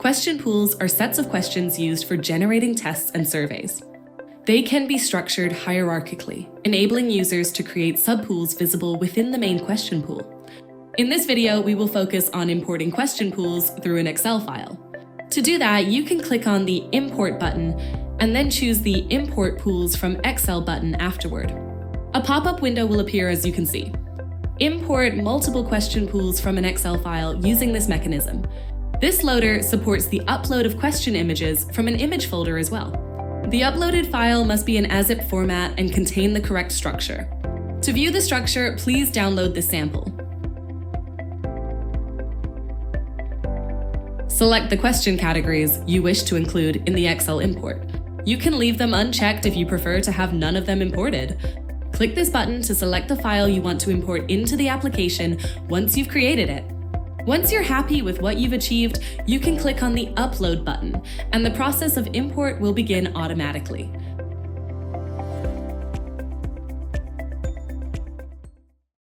Question pools are sets of questions used for generating tests and surveys. They can be structured hierarchically, enabling users to create subpools visible within the main question pool. In this video, we will focus on importing question pools through an Excel file. To do that, you can click on the Import button and then choose the Import Pools from Excel button afterward. A pop-up window will appear as you can see. Import multiple question pools from an Excel file using this mechanism. This loader supports the upload of question images from an image folder as well. The uploaded file must be in ASIP format and contain the correct structure. To view the structure, please download the sample. Select the question categories you wish to include in the Excel import. You can leave them unchecked if you prefer to have none of them imported. Click this button to select the file you want to import into the application once you've created it. Once you're happy with what you've achieved, you can click on the Upload button, and the process of import will begin automatically.